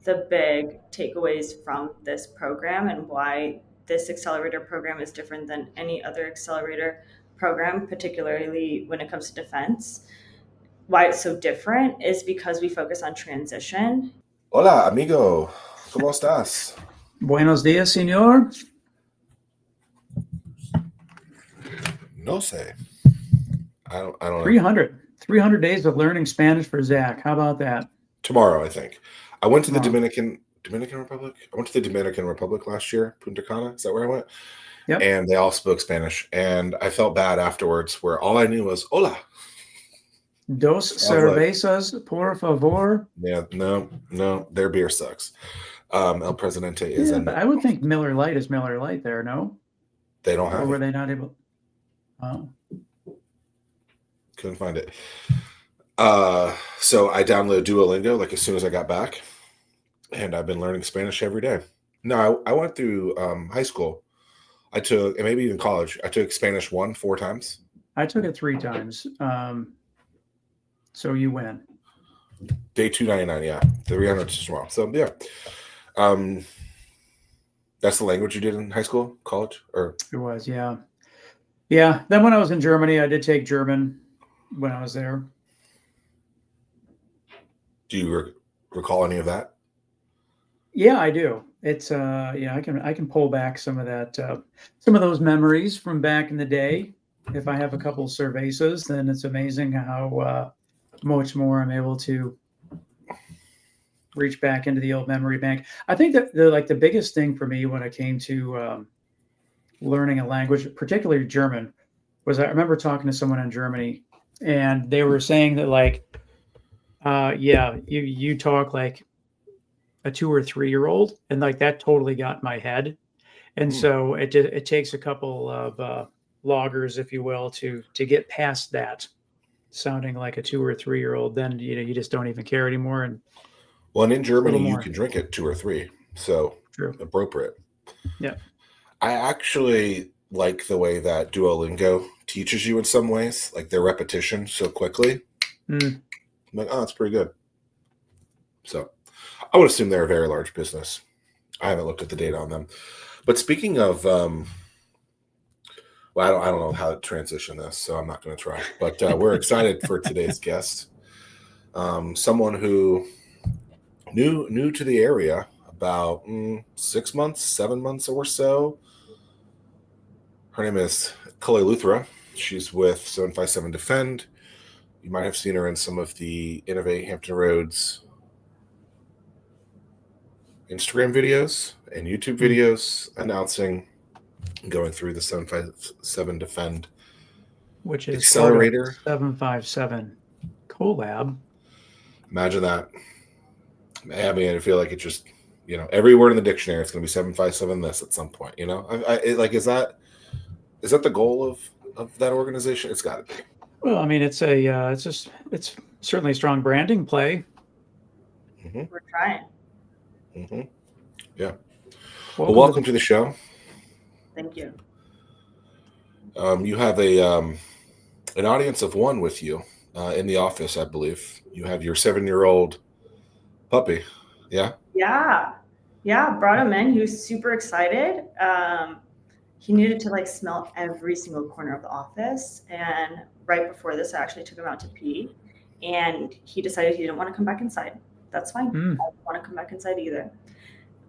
the big takeaways from this program and why this accelerator program is different than any other accelerator program, particularly when it comes to defense. Why it's so different is because we focus on transition. Hola, amigo. ¿Cómo estás? Buenos días, señor. No sé. I don't know. 300 days of learning Spanish for Zach. How about that? Tomorrow, I think. I went to the Tomorrow. Dominican Republic. I went to the Dominican Republic last year, Punta Cana. Is that where I went? Yep. And they all spoke Spanish, and I felt bad afterwards, where all I knew was "Hola." Dos cervezas, por favor. Yeah, no, their beer sucks. El Presidente is Yeah, but I would think Miller Lite is Miller Lite there, no? They don't have Or it. were they not able? Oh. Couldn't find it. So I downloaded Duolingo like as soon as I got back, and I've been learning Spanish every day. No, I went through high school. I took, and maybe even college, I took Spanish 4 times. I took it 3 times. So you win. Day 299, yeah. 300 as well. So yeah. That's the language you did in high school, college, or it was, yeah. Yeah. Then when I was in Germany, I did take German when I was there. Do you recall any of that? Yeah, I do. It's yeah, I can pull back some of that, some of those memories from back in the day. If I have a couple cervezas, then it's amazing how much more I'm able to reach back into the old memory bank. I think that the biggest thing for me when it came to learning a language, particularly German, was I remember talking to someone in Germany, and they were saying that yeah, you talk like a 2 or 3-year-old, and like that totally got in my head. And so it takes a couple of loggers, if you will, to get past that sounding like a 2 or 3-year-old. Then you just don't even care anymore. And well, and in Germany you can drink it 2 or 3, so true, appropriate. Yeah, I actually like the way that Duolingo teaches you in some ways, like their repetition so quickly. I'm like, oh, that's pretty good. So I would assume they're a very large business. I haven't looked at the data on them. But speaking of, well, I don't know how to transition this, so I'm not going to try. But we're excited for today's guest, someone who new to the area about 6 months, 7 months or so. Her name is Kali Luthra. She's with 757 Defend. You might have seen her in some of the Innovate Hampton Roads Instagram videos and YouTube videos announcing going through the 757 Defend, which is Accelerator 757 collab. Imagine that. I mean, I feel like it's just, every word in the dictionary, it's going to be 757 this at some point, is that the goal of that organization? It's got to be. Well, I mean, it's certainly a strong branding play. We're trying. Yeah. Well, welcome to the show. Thank you. You have an audience of 1 with you in the office, I believe. You have your 7-year-old puppy. Yeah. Brought him in. He was super excited. He needed to smell every single corner of the office, and right before this I actually took him out to pee, and he decided he didn't want to come back inside. That's fine. I don't want to come back inside either,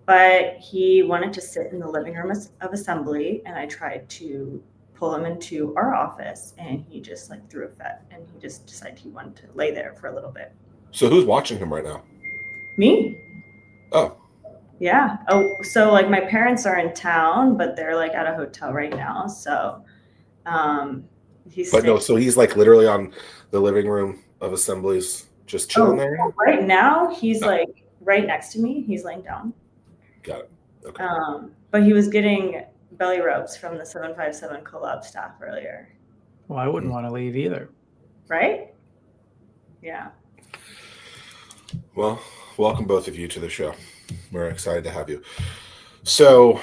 but he wanted to sit in the living room of assembly, and I tried to pull him into our office, and he just threw a fit, and he just decided he wanted to lay there for a little bit. So who's watching him right now? Me. Oh. Yeah. Oh, so my parents are in town, but they're at a hotel right now. So he's so he's literally on the living room of assemblies, just chilling there? Right now he's right next to me. He's laying down. Got it. Okay. But he was getting belly rubs from the 757 collab staff earlier. Well, I wouldn't want to leave either. Right? Yeah. Well, welcome both of you to the show. We're excited to have you. So,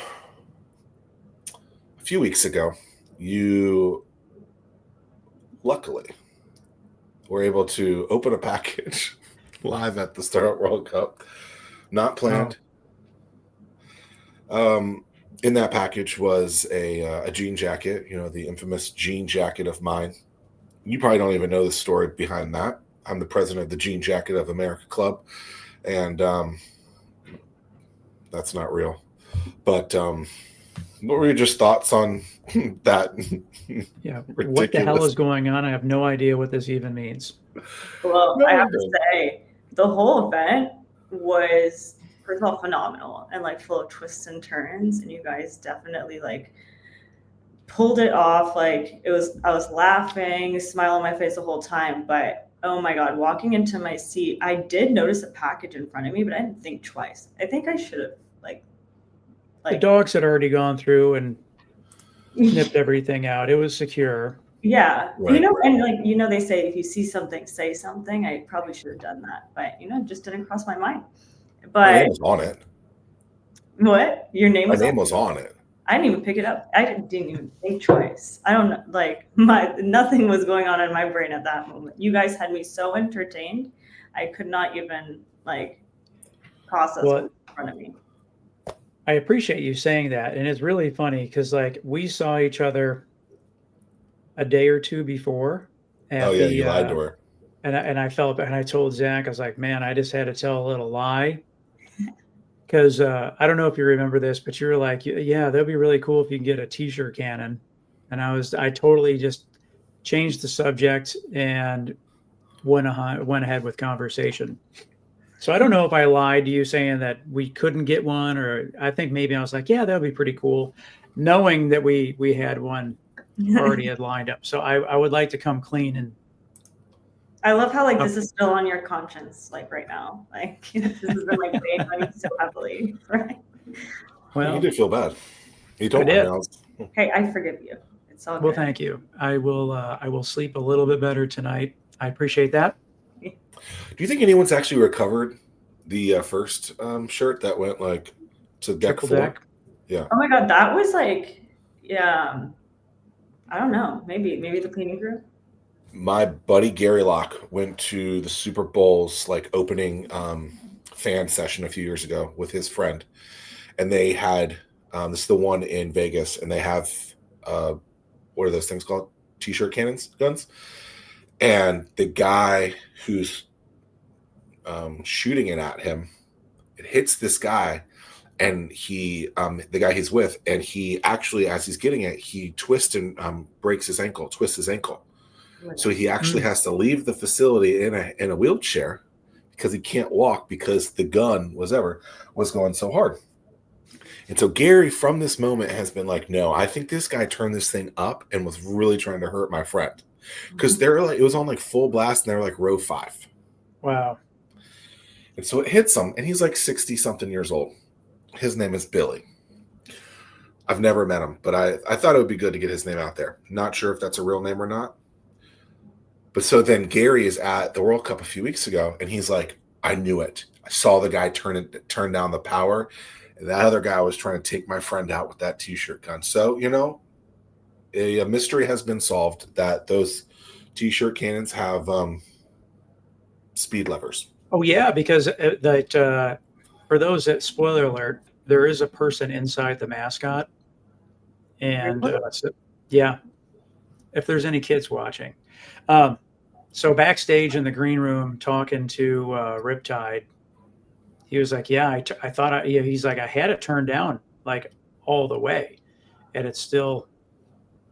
a few weeks ago, you luckily were able to open a package live at the Startup World Cup Not planned. In that package was a jean jacket, the infamous jean jacket of mine. You probably don't even know the story behind that. I'm the president of the Jean Jacket of America Club, and that's not real. But what were your just thoughts on that? Yeah, what the hell is going on? I have no idea what this even means. Well, I have to say, the whole event was, first of all, phenomenal and like full of twists and turns, and you guys definitely like pulled it off. Like I was laughing, smile on my face the whole time, but oh my God, walking into my seat, I did notice a package in front of me, but I didn't think twice. I think I should have like the dogs had already gone through and snipped everything out. It was secure. Yeah. Right. And like, they say, if you see something, say something. I probably should have done that, but it just didn't cross my mind. But my name was on it. What? Your name was my name was on it. I didn't even pick it up. I didn't even think twice. I don't know. Like nothing was going on in my brain at that moment. You guys had me so entertained. I could not even like process what was in front of me. I appreciate you saying that. And it's really funny because like we saw each other a day or two before. You lied to her. And I told Zach, I was like, man, I just had to tell a little lie. Because I don't know if you remember this, but you were like, yeah, that'd be really cool if you can get a t-shirt cannon. And I totally just changed the subject and went ahead with conversation. So I don't know if I lied to you saying that we couldn't get one, or I think maybe I was like, yeah, that'd be pretty cool, knowing that we had one already had lined up. So I would like to come clean. And I love how this is still on your conscience, like right now. Like this has been like weighing on you so heavily, right? Well, you did feel bad. You told me. Hey, I forgive you. It's all good. Well, thank you. I will sleep a little bit better tonight. I appreciate that. Do you think anyone's actually recovered the first shirt that went like to deck 4? Yeah. Oh my God, that was like, yeah. I don't know. Maybe the cleaning crew. My buddy Gary Locke went to the Super Bowl's like opening fan session a few years ago with his friend, and they had this is the one in Vegas, and they have what are those things called? T-shirt guns. And the guy who's shooting it at him, it hits this guy, and he the guy he's with, and he actually, as he's getting it, he twists and twists his ankle. So he actually has to leave the facility in a wheelchair because he can't walk because the gun was going so hard. And so Gary, from this moment, has been like, no, I think this guy turned this thing up and was really trying to hurt my friend, because they're like, it was on like full blast, and they're like row 5. Wow. And so it hits him, and he's like 60 something years old. His name is Billy. I've never met him, but I thought it would be good to get his name out there. Not sure if that's a real name or not. But so then Gary is at the World Cup a few weeks ago, and he's like, I knew it. I saw the guy turn down the power, and that other guy was trying to take my friend out with that T-shirt gun. So, a mystery has been solved that those T-shirt cannons have speed levers. Oh, yeah, because for those that, spoiler alert, there is a person inside the mascot. And yeah, if there's any kids watching. So backstage in the green room talking to Riptide, he was like, yeah, I thought he's like, I had it turned down like all the way, and it still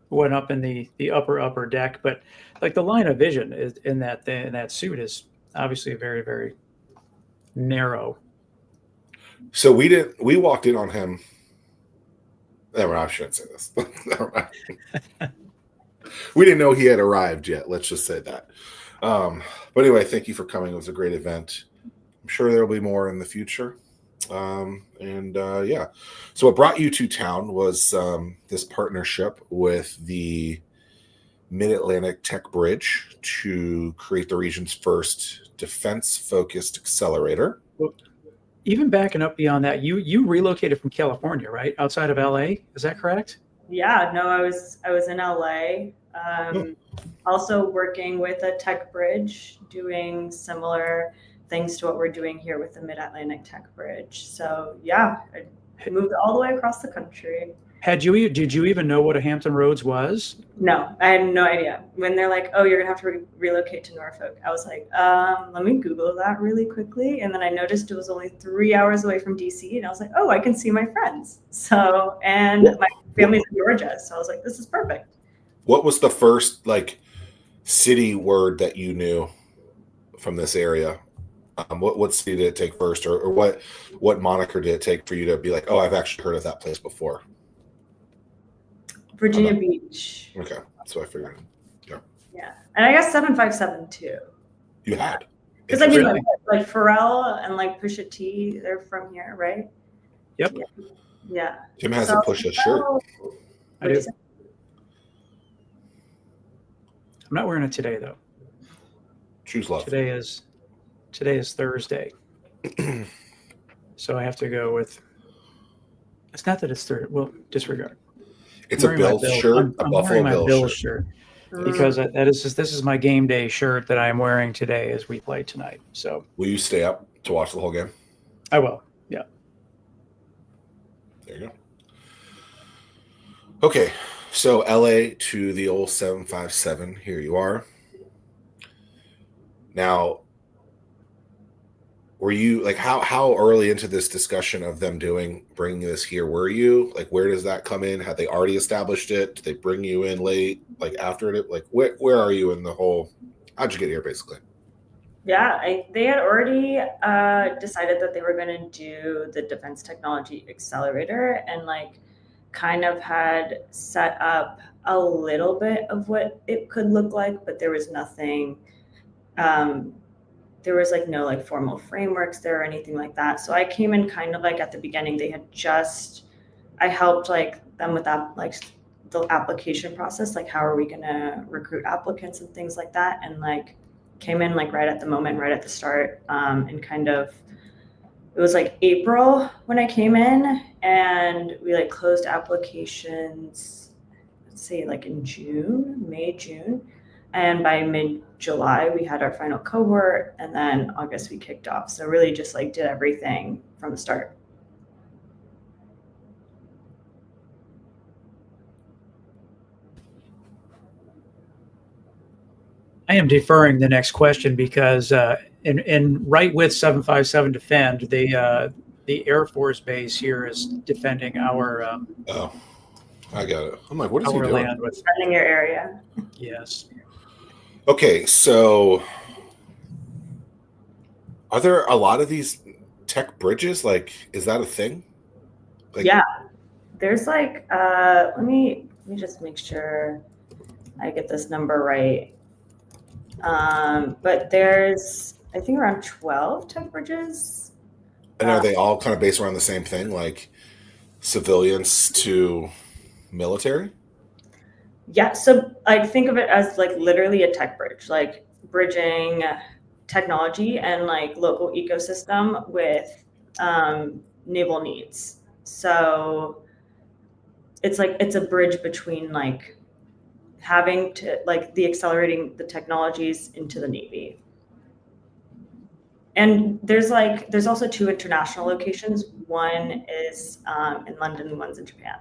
went up in the upper deck. But like the line of vision is in that suit is obviously very, very narrow. So we walked in on him. Never mind, I shouldn't say this. Never mind. We didn't know he had arrived yet. Let's just say that. But anyway, thank you for coming. It was a great event. I'm sure there'll be more in the future. Yeah. So what brought you to town was this partnership with the Mid-Atlantic Tech Bridge to create the region's first defense-focused accelerator. Even backing up beyond that, you relocated from California, right? Outside of LA, is that correct? Yeah, no, I was in LA. Also working with a tech bridge, doing similar thanks to what we're doing here with the Mid-Atlantic Tech Bridge. So yeah, I moved all the way across the country. Did you even know what a Hampton Roads was? No, I had no idea. When they're like, oh, you're gonna have to relocate to Norfolk, I was like, let me Google that really quickly. And then I noticed it was only 3 hours away from DC, and I was like, oh, I can see my friends. So, and my family's in Georgia, so I was like, this is perfect. What was the first like city word that you knew from this area? What city did it take first, or what moniker did it take for you to be like, oh, I've actually heard of that place before? Virginia Beach. Okay, that's what I figured. Yeah, and I guess 757 too. You had, because I mean, like Pharrell and like Pusha T, they're from here, right? Yep. Yeah. Tim has a Pusha shirt. I do. I'm not wearing it today though. Choose love. Today is Thursday, so I have to go with. It's not that it's Thursday. Well, disregard. It's a Bills shirt, a Buffalo Bills shirt. Because this is my game day shirt that I'm wearing today as we play tonight. So will you stay up to watch the whole game? I will. Yeah. There you go. Okay, so LA to the old 757. Here you are. Now, were you like how early into this discussion of them bringing this here were you? Like, where does that come in? Had they already established it? Did they bring you in late, like after it? Like, where are you in the whole? How'd you get here, basically? Yeah, they had already decided that they were going to do the Defense Technology Accelerator, and like kind of had set up a little bit of what it could look like, but there was nothing. There was like no like formal frameworks there or anything like that. So I came in kind of like at the beginning. They had I helped like them with that, like the application process, like how are we gonna recruit applicants and things like that, and like came in like right at the moment, right at the start, and kind of it was like April when I came in, and we like closed applications, let's say like in May, June. And by mid-July, we had our final cohort, and then August we kicked off. So really just like did everything from the start. I am deferring the next question because in right with 757 Defend, the Air Force base here is defending our oh, I got it. I'm like, what is he doing? Land with defending your area. Yes. Okay, so are there a lot of these tech bridges? Like, is that a thing? Like, yeah, there's like let me just make sure I get this number right. But there's I think around 12 tech bridges. And are they all kind of based around the same thing, like civilians to military? Yeah, so like think of it as like literally a tech bridge, like bridging technology and like local ecosystem with naval needs. So it's a bridge between like having to like accelerating the technologies into the Navy. And there's also 2 international locations. One is in London, one's in Japan.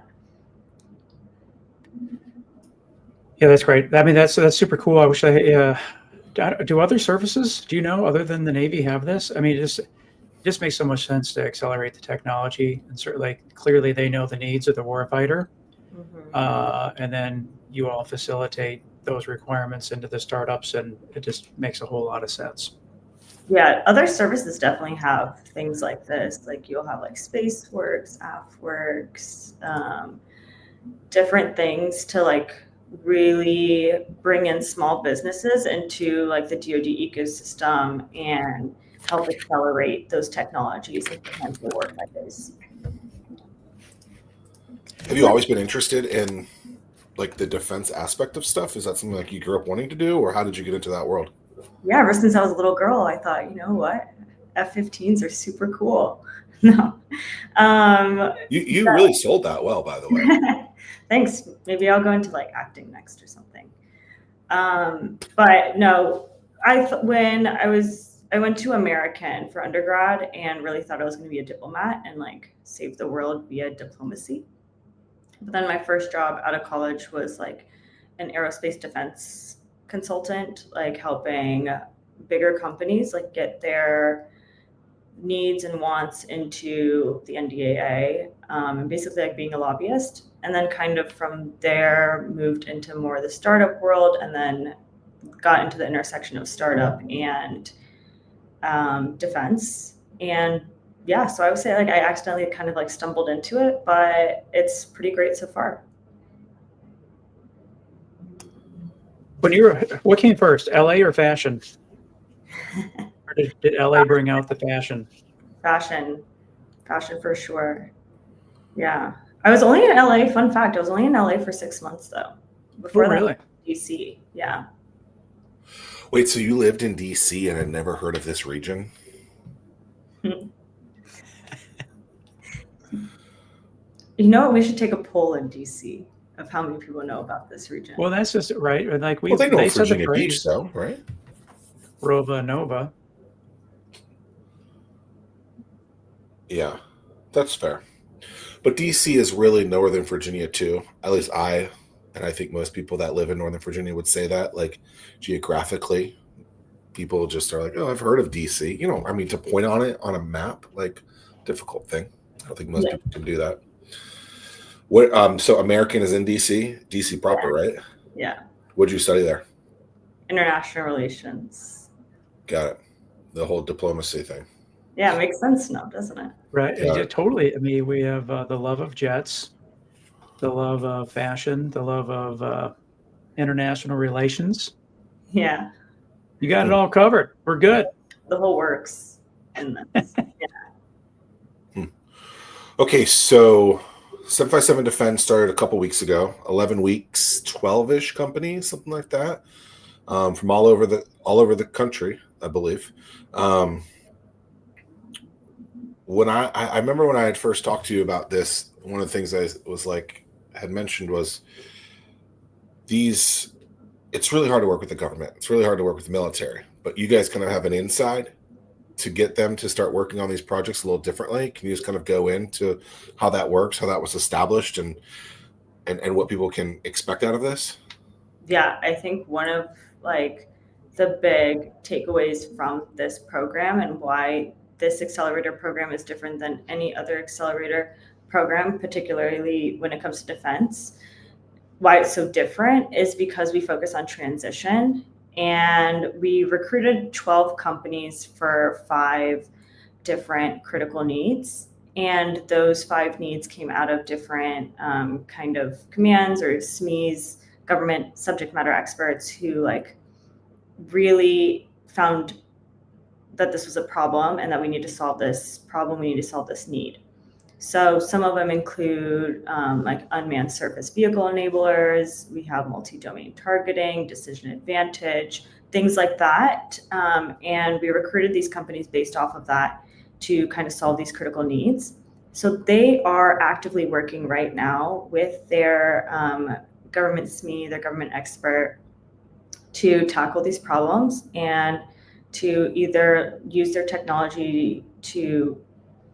Yeah, that's great. I mean, that's super cool. I wish do other services, do you know, other than the Navy have this? I mean, it just makes so much sense to accelerate the technology, and certainly clearly they know the needs of the warfighter. Mm-hmm. And then you all facilitate those requirements into the startups, and it just makes a whole lot of sense. Yeah, other services definitely have things like this. Like you'll have like SpaceWorks, AFWorks, different things to like really bring in small businesses into like the DoD ecosystem and help accelerate those technologies and potential warfighters. Have you always been interested in like the defense aspect of stuff? Is that something like you grew up wanting to do, or how did you get into that world? Yeah, ever since I was a little girl, I thought, you know what, F-15s are super cool. No, you really sold that well, by the way. Thanks. Maybe I'll go into like acting next or something. But no, when I was I went to American for undergrad and really thought I was going to be a diplomat and like save the world via diplomacy. But then my first job out of college was like an aerospace defense consultant, like helping bigger companies like get their needs and wants into the NDAA, and basically like being a lobbyist. And then kind of from there moved into more of the startup world, and then got into the intersection of startup and defense. And yeah, so I would say like I accidentally kind of like stumbled into it, but it's pretty great so far. What came first, LA or fashion? Or did LA bring out the fashion? Fashion for sure. Yeah. I was only in LA. Fun fact, I was only in LA for 6 months though. Before that, really? DC. Yeah. Wait, so you lived in DC and had never heard of this region? You know what? We should take a poll in DC of how many people know about this region. Well, that's just right. Like Well, they know Virginia Beach, though, right? Rova Nova. Yeah, that's fair. But DC is really Northern Virginia too. At least I think most people that live in Northern Virginia would say that. Like geographically, people just are like, "Oh, I've heard of DC." You know, I mean, to point on it on a map, like, difficult thing. I don't think most people can do that. What? So American is in DC proper, right? Yeah. What'd you study there? International relations. Got it. The whole diplomacy thing. Yeah, it makes sense now, doesn't it? Right. Yeah, totally. I mean, we have the love of jets, the love of fashion, the love of international relations. Yeah. You got it all covered. We're good. The whole works in this. Yeah. Okay, so 757 Defense started a couple weeks ago. 11 weeks, 12-ish companies, something like that, from all over the country, I believe. When I remember when I had first talked to you about this, one of the things I was like had mentioned was it's really hard to work with the government. It's really hard to work with the military, but you guys kind of have an inside to get them to start working on these projects a little differently. Can you just kind of go into how that works, how that was established, and what people can expect out of this? Yeah, I think one of like the big takeaways from this program and why this accelerator program is different than any other accelerator program, particularly when it comes to defense, why it's so different is because we focus on transition. And we recruited 12 companies for 5 different critical needs. And those 5 needs came out of different kind of commands or SMEs, government subject matter experts who like really found that this was a problem and that we need to solve this problem, we need to solve this need. So some of them include like unmanned surface vehicle enablers, we have multi-domain targeting, decision advantage, things like that. And we recruited these companies based off of that to kind of solve these critical needs. So they are actively working right now with their government SME, their government expert, to tackle these problems and to either use their technology to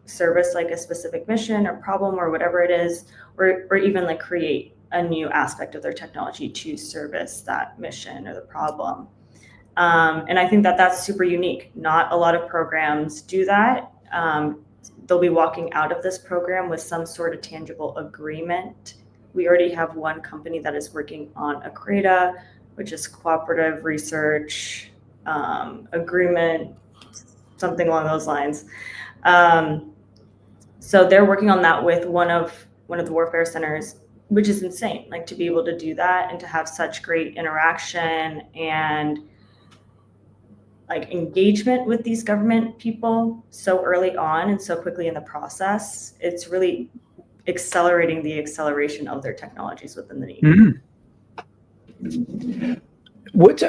service like a specific mission or problem or whatever it is, or even like create a new aspect of their technology to service that mission or the problem. And I think that that's super unique. Not a lot of programs do that. They'll be walking out of this program with some sort of tangible agreement. We already have one company that is working on Accelerator, which is cooperative research agreement, something along those lines. So they're working on that with one of the warfare centers, which is insane, like to be able to do that and to have such great interaction and like engagement with these government people so early on and so quickly in the process. It's really accelerating the acceleration of their technologies within the need. What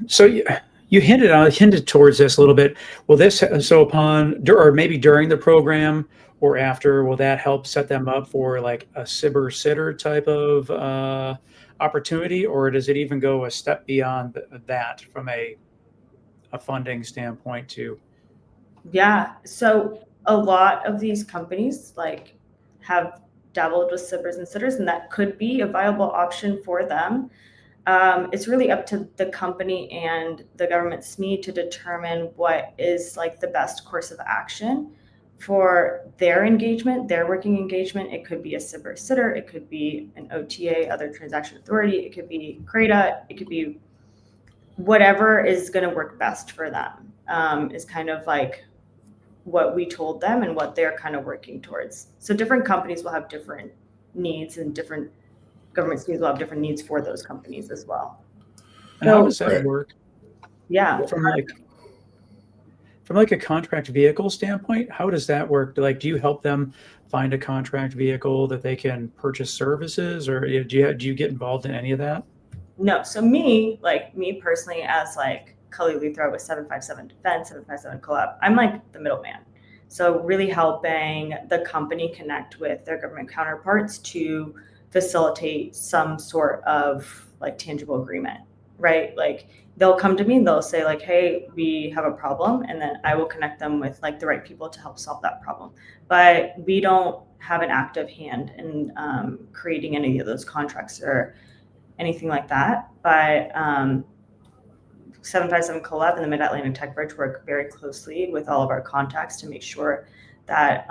so you hinted towards this a little bit. Will this upon or maybe during the program or after, will that help set them up for like a cyber sitter type of opportunity, or does it even go a step beyond that from a a funding standpoint too. Yeah. So a lot of these companies like have dabbled with sibbers and sitters, and that could be a viable option for them. It's really up to the company and the government SME to determine what is like the best course of action for their engagement, their working engagement. It could be a sibber sitter, it could be an OTA, other transaction authority, it could be CRADA, it could be whatever is going to work best for them, is kind of like what we told them and what they're kind of working towards. So different companies will have different needs, and different government schemes will have different needs for those companies as well. And how does that work? Yeah. From like a contract vehicle standpoint, how does that work? Like, do you help them find a contract vehicle that they can purchase services, or do you get involved in any of that? No. So me personally, as like Kali Luthra with 757 Defense, 757 Collab, I'm like the middleman. So really helping the company connect with their government counterparts to facilitate some sort of like tangible agreement, right? Like they'll come to me and they'll say like, hey, we have a problem. And then I will connect them with like the right people to help solve that problem. But we don't have an active hand in creating any of those contracts or anything like that. But 757 Collab and the Mid-Atlantic Tech Bridge work very closely with all of our contacts to make sure that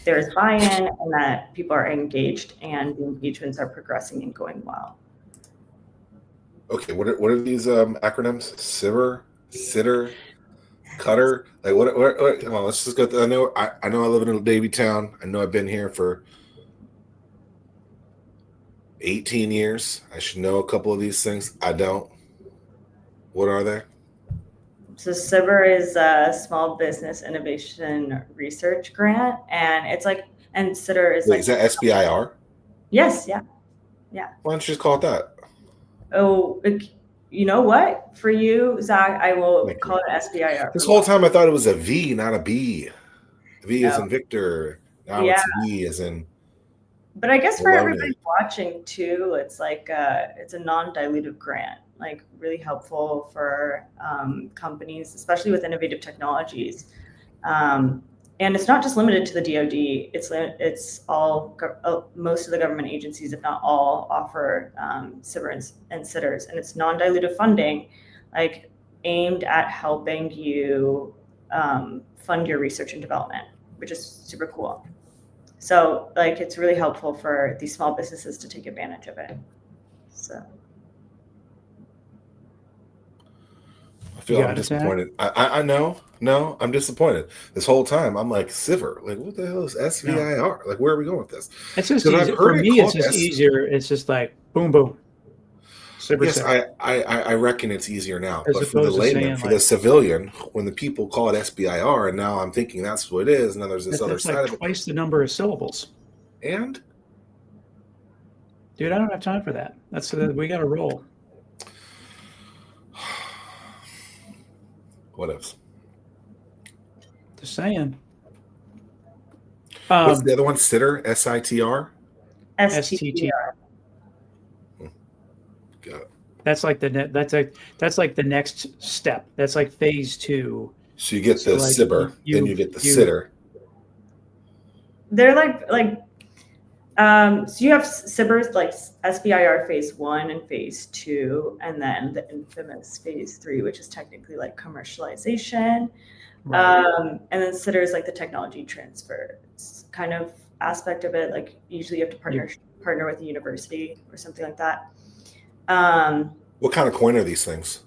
there's buy-in and that people are engaged and the engagements are progressing and going well. Okay, what are these acronyms? Sibber, sitter, cutter? Like what? Come on, let's just go. I know I live in a Navy town. I know I've been here for 18 years. I should know a couple of these things. I don't. What are they? So SIBR is a Small Business Innovation Research Grant, and it's like, and SITR is like. Is that SBIR? Yes, yeah. Why don't you just call it that? Oh, you know what? For you, Zach, I will call it SBIR. This whole time I thought it was a V, not a B. V No. as in Victor. Now it's V as in. But I guess for everybody watching too, it's like it's a non-dilutive grant, like really helpful for companies, especially with innovative technologies. And it's not just limited to the DoD. It's all most of the government agencies, if not all, offer SIBR and sitters, and it's non-dilutive funding, like aimed at helping you fund your research and development, which is super cool. So like it's really helpful for these small businesses to take advantage of it. So I feel I'm disappointed. I know. No, I'm disappointed. This whole time I'm like SIBR. Like what the hell is SVIR? No. Like where are we going with this? It's just easier. For me, it's just easier. It's just like boom, boom. SIBR, yes, I reckon it's easier now. But for the layman, for the civilian, when the people call it SBIR, and now I'm thinking that's what it is, and then there's this other side of it. Twice the number of syllables. And? Dude, I don't have time for that. We got to roll. What else? Just saying. What's the other one? SITR? SITR? STTR. Got it. That's like the next step. That's like phase 2. So you get the SIBR, then you get the SITR. They're so you have SIBRs like SBIR phase 1 and phase 2, and then the infamous phase 3, which is technically like commercialization. Right. And then SITR is like the technology transfer kind of aspect of it. Like usually you have to partner with a university or something like that. What kind of coin are these things?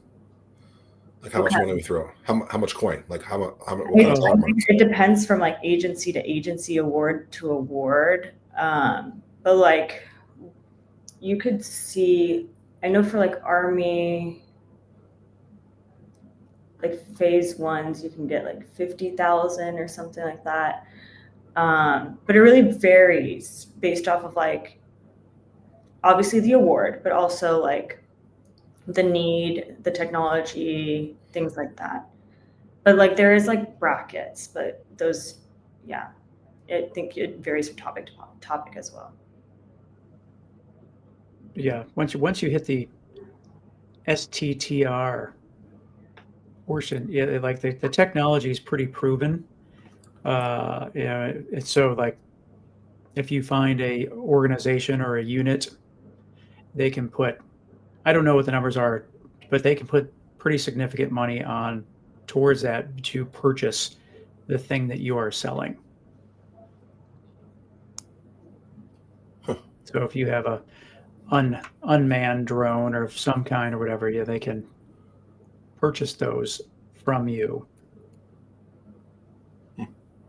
Like how much money we throw? How much coin? Like how much? It depends from like agency to agency, award to award. But like you could see, I know for like Army, like phase 1s, you can get like 50,000 or something like that. But it really varies based off of like obviously the award, but also like the need, the technology, things like that. But like there is like brackets, but those, yeah, I think it varies from topic to topic as well. Yeah, once you hit the STTR portion. Yeah, like the technology is pretty proven. Yeah, it's so like if you find a organization or a unit, they can put, I don't know what the numbers are, but they can put pretty significant money on towards that to purchase the thing that you are selling. So if you have a unmanned drone or some kind or whatever, yeah, they can purchase those from you.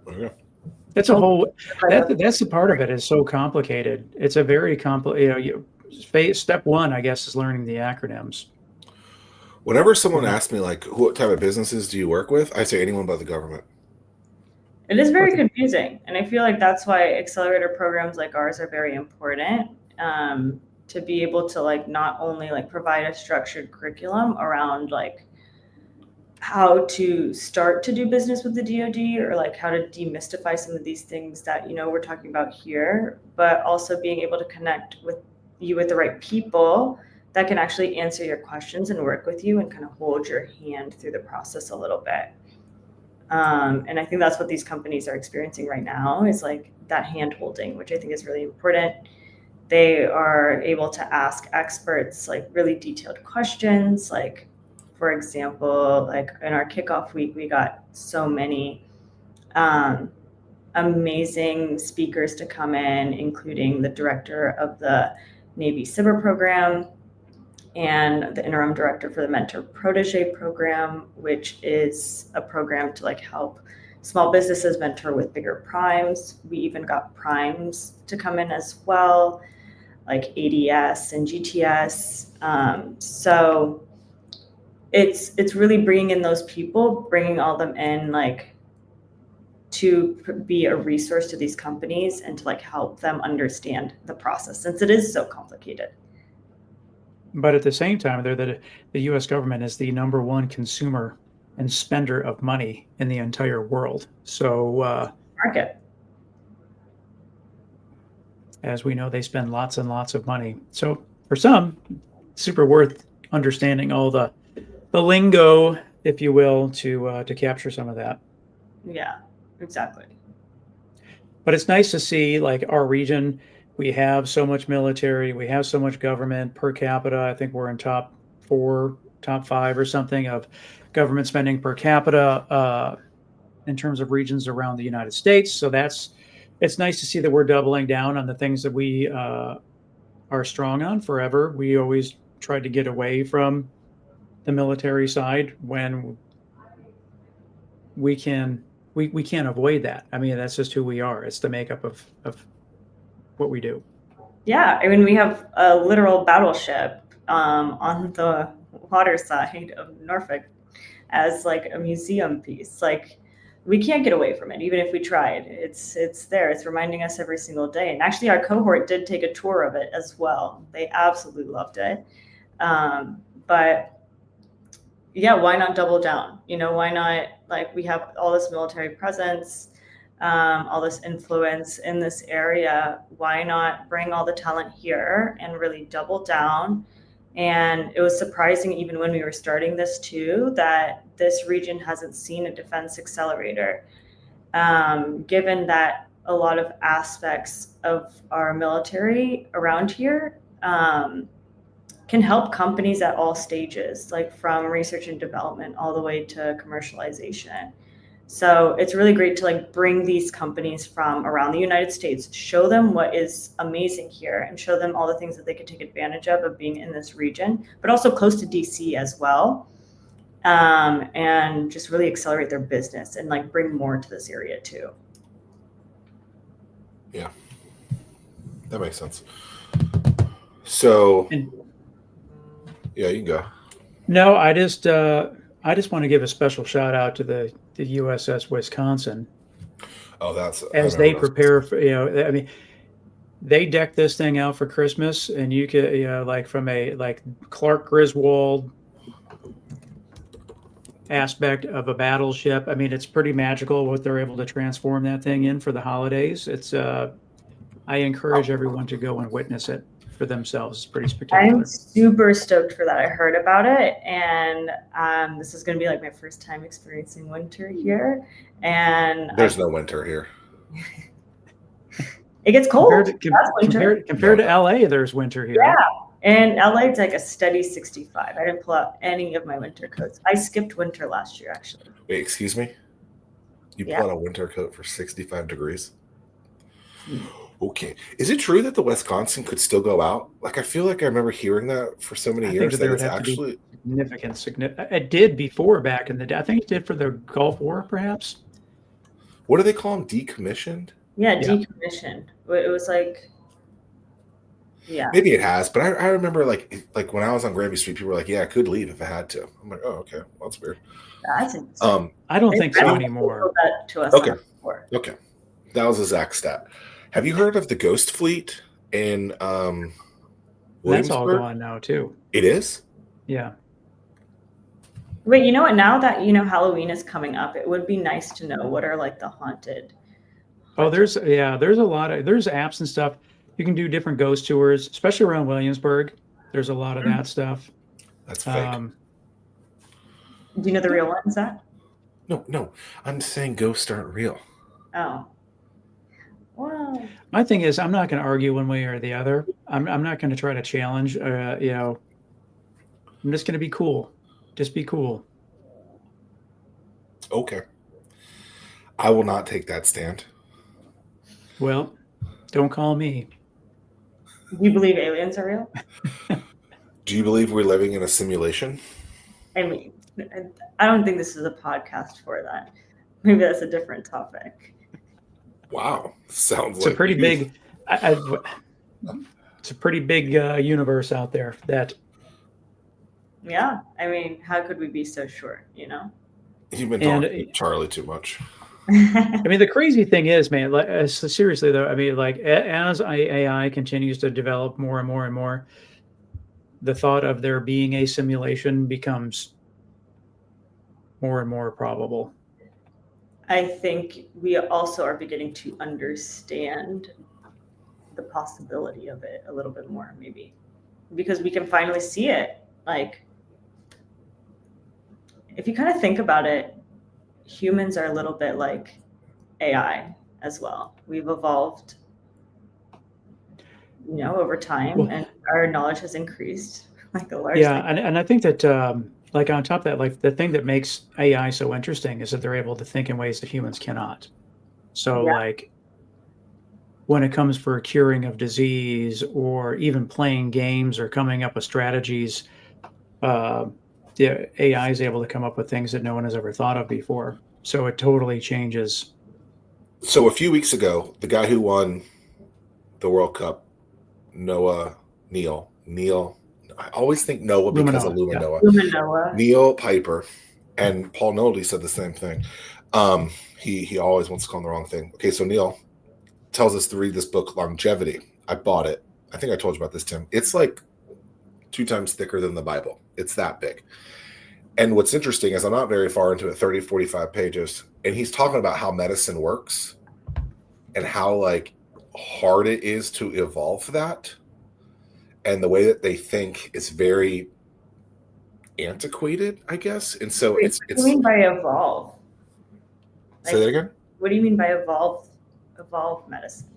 Okay. That's a whole. That's the part of it is so complicated. It's a very complicated. Step one, I guess, is learning the acronyms. Whenever someone asks me like, what type of businesses do you work with, I say anyone but the government. It is very confusing, and I feel like that's why accelerator programs like ours are very important, to be able to like not only like provide a structured curriculum around like how to start to do business with the DoD or like how to demystify some of these things that we're talking about here, but also being able to connect with you with the right people that can actually answer your questions and work with you and kind of hold your hand through the process a little bit. And I think that's what these companies are experiencing right now is like that hand holding, which I think is really important. They are able to ask experts like really detailed questions. Like, for example, like in our kickoff week, we got so many amazing speakers to come in, including the director of the Navy SIBR program and the interim director for the Mentor Protege program, which is a program to like help small businesses mentor with bigger primes. We even got primes to come in as well, like ADS and GTS. So it's really bringing in those people, bringing all them in like to be a resource to these companies and to like help them understand the process since it is so complicated. But at the same time, the U.S. government is the #1 consumer and spender of money in the entire world. So, market. As we know, they spend lots and lots of money. So for some, super worth understanding all the lingo, if you will, to capture some of that. Yeah, exactly. But it's nice to see like our region. We have so much military, we have so much government per capita. I think we're in top 4, top 5 or something of government spending per capita in terms of regions around the United States. So it's nice to see that we're doubling down on the things that we are strong on forever. We always tried to get away from the military side when we can't avoid that. I mean, that's just who we are. It's the makeup of what we do. Yeah, I mean, we have a literal battleship on the water side of Norfolk as like a museum piece. Like we can't get away from it, even if we tried. It's there. It's reminding us every single day. And actually, our cohort did take a tour of it as well. They absolutely loved it. But yeah, why not double down? Why not? Like we have all this military presence. All this influence in this area, why not bring all the talent here and really double down? And it was surprising even when we were starting this too, that this region hasn't seen a defense accelerator, given that a lot of aspects of our military around here can help companies at all stages, like from research and development all the way to commercialization. So it's really great to like bring these companies from around the United States, show them what is amazing here and show them all the things that they could take advantage of being in this region, but also close to DC as well. And just really accelerate their business and like bring more to this area too. Yeah, that makes sense. So yeah, you can go. No, I just want to give a special shout out to the USS Wisconsin. Oh, as they prepare for, I mean, they decked this thing out for Christmas, and you could, like from a like Clark Griswold aspect of a battleship. I mean, it's pretty magical what they're able to transform that thing in for the holidays. It's I encourage everyone to go and witness it. for themselves is pretty spectacular. I'm super stoked for that. I heard about it, and this is going to be like my first time experiencing winter here. And there's no winter here. It gets cold. Compared to LA, there's winter here. Yeah. And LA, it's like a steady 65. I didn't pull out any of my winter coats. I skipped winter last year, actually. Wait, excuse me? You pull out a winter coat for 65 degrees? Okay. Is it true that the Wisconsin could still go out? Like, I feel like I remember hearing that for so many years that it's actually significant. It did before back in the day. I think it did for the Gulf War, perhaps. What do they call them? Decommissioned? Yeah, decommissioned. It was like, yeah. Maybe it has, but I remember like when I was on Granby Street, people were like, "Yeah, I could leave if I had to." I'm like, "Oh, okay, well, that's weird." I don't think so anymore. Okay, that was a Zach stat. Have you heard of the Ghost Fleet in That's all gone now too. It is? Yeah. Wait, you know what? Now that Halloween is coming up, it would be nice to know what are like the haunted. Oh, there's a lot of apps and stuff. You can do different ghost tours, especially around Williamsburg. There's a lot of that stuff. That's fake. Do you know the real ones, Zach? No. I'm saying ghosts aren't real. Oh. Well. My thing is, I'm not going to argue one way or the other. I'm not going to try to challenge. I'm just going to be cool. Just be cool. Okay. I will not take that stand. Well, don't call me. Do you believe aliens are real? Do you believe we're living in a simulation? I mean, I don't think this is a podcast for that. Maybe that's a different topic. Wow. Sounds it's like a pretty big. It's a pretty big universe out there. Yeah, I mean, how could we be so sure? You've been talking to Charlie too much. I mean, the crazy thing is, man, like, seriously though, I mean, like as AI continues to develop more and more and more, the thought of there being a simulation becomes more and more probable. I think we also are beginning to understand the possibility of it a little bit more, maybe, because we can finally see it. Like, if you kind of think about it, humans are a little bit like AI as well. We've evolved, over time, and our knowledge has increased like a large thing. And I think that like on top of that, like the thing that makes AI so interesting is that they're able to think in ways that humans cannot. So like when it comes for curing of disease or even playing games or coming up with strategies, the AI is able to come up with things that no one has ever thought of before. So it totally changes. So a few weeks ago, the guy who won the World Cup, Neil, I always think Noah because of Luminoa. Neil Piper and Paul Nolte said the same thing. He always wants to call him the wrong thing. Okay, so Neil tells us to read this book, Longevity. I bought it. I think I told you about this, Tim. It's like 2 times thicker than the Bible. It's that big. And what's interesting is I'm not very far into it, 30, 45 pages. And he's talking about how medicine works and how like hard it is to evolve that. And the way that they think is very antiquated, I guess. And so what do you mean by evolve? Say that again? What do you mean by evolve medicine?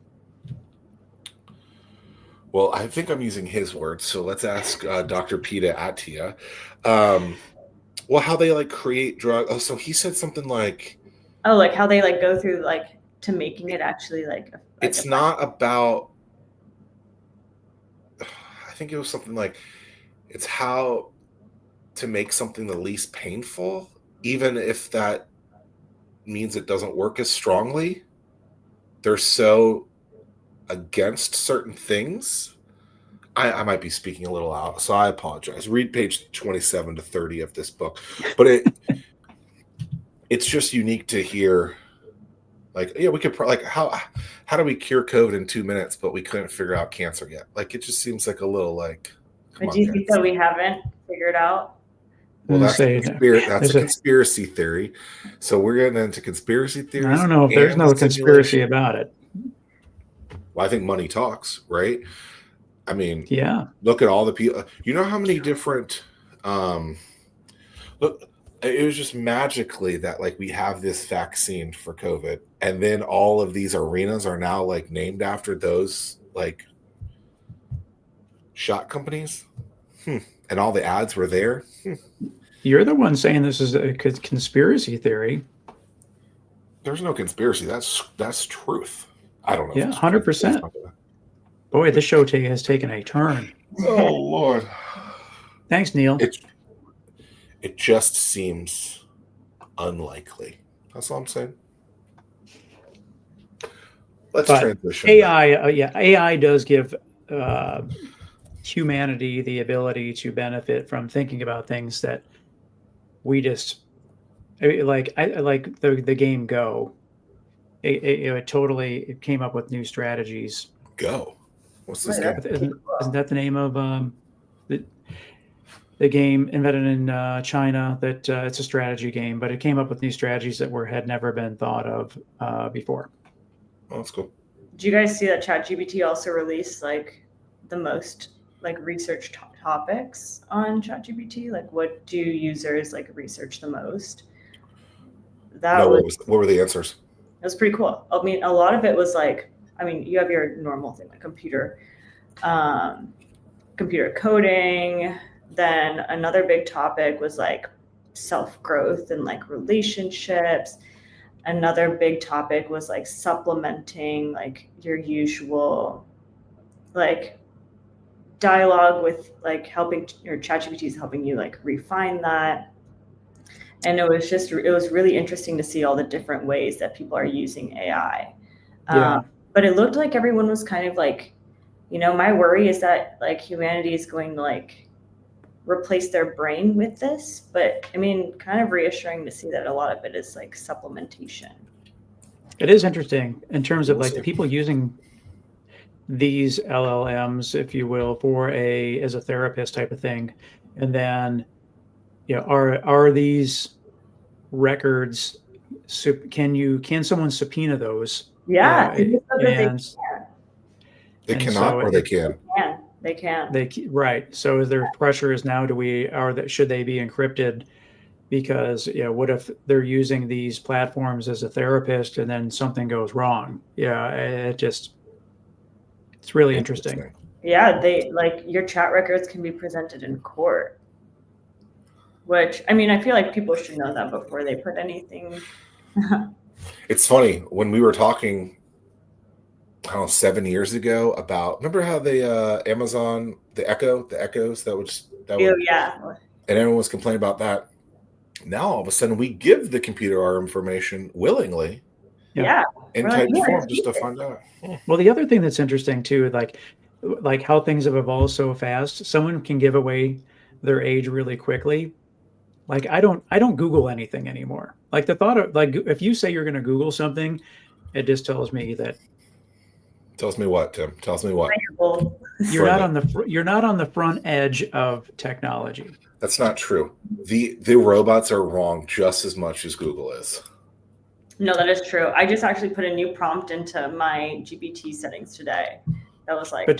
Well, I think I'm using his words. So let's ask Dr. Peta Attia. Well, how they like create drugs. Oh, so he said something like, like how they like go through like to making it actually like. It's not about. I think it was something like, it's how to make something the least painful, even if that means it doesn't work as strongly. They're so against certain things. I might be speaking a little out, so I apologize. Read page 27 to 30 of this book. But it's just unique to hear, like, we could like how do we cure COVID in 2 minutes, but we couldn't figure out cancer yet? Like, it just seems like a little like. But do you think that we haven't figured out? Well, that's a conspiracy theory. So we're getting into conspiracy theories. I don't know if there's no conspiracy about it. Well, I think money talks, right? I mean, yeah. Look at all the people. You know how many different look, it was just magically that like we have this vaccine for COVID, and then all of these arenas are now like named after those like shot companies. And all the ads were there. You're the one saying this is a conspiracy theory. There's no conspiracy. That's truth. I don't know. Yeah, 100%. Boy, this show has taken a turn. Oh Lord. Thanks, Neil. It just seems unlikely. That's all I'm saying. Let's transition. AI, AI does give humanity the ability to benefit from thinking about things that we just like. I like the game Go. It totally came up with new strategies. Go. What's this game? Isn't that the name of the game invented in China? That it's a strategy game, but it came up with new strategies that had never been thought of before. Oh, that's cool. Did you guys see that ChatGPT also released like the most like research topics on ChatGPT? Like, what do users like research the most? What were the answers? It was pretty cool. I mean, a lot of it was like, I mean, you have your normal thing like computer coding. Then another big topic was like self-growth and like relationships. Another big topic was like supplementing like your usual like dialogue with like helping your ChatGPT is helping you like refine that. And it was really interesting to see all the different ways that people are using AI. But it looked like everyone was kind of like, my worry is that like humanity is going to like replace their brain with this. But I mean, kind of reassuring to see that a lot of it is like supplementation. It is interesting in terms of like the people using these LLMs, if you will, as a therapist type of thing. And then, are these records, can someone subpoena those? Yeah. They cannot, or they can. They can. Right. So their pressure is now, should they be encrypted? Because what if they're using these platforms as a therapist and then something goes wrong? It's really interesting. Yeah, they like your chat records can be presented in court. Which, I mean, I feel like people should know that before they put anything. It's funny when we were talking, I don't know, 7 years ago about, remember how the Amazon, the echoes that would, yeah. And everyone was complaining about that. Now all of a sudden we give the computer our information willingly. Yeah. In typed form just to find out. Well, the other thing that's interesting too, like how things have evolved so fast, someone can give away their age really quickly. Like I don't Google anything anymore. Like the thought of like, if you say you're going to Google something, it just tells me that. Tells me what, Tim? Tells me what? You're not on the front edge of technology. That's not true. The robots are wrong just as much as Google is. No, that is true. I just actually put a new prompt into my GPT settings today. That was like. But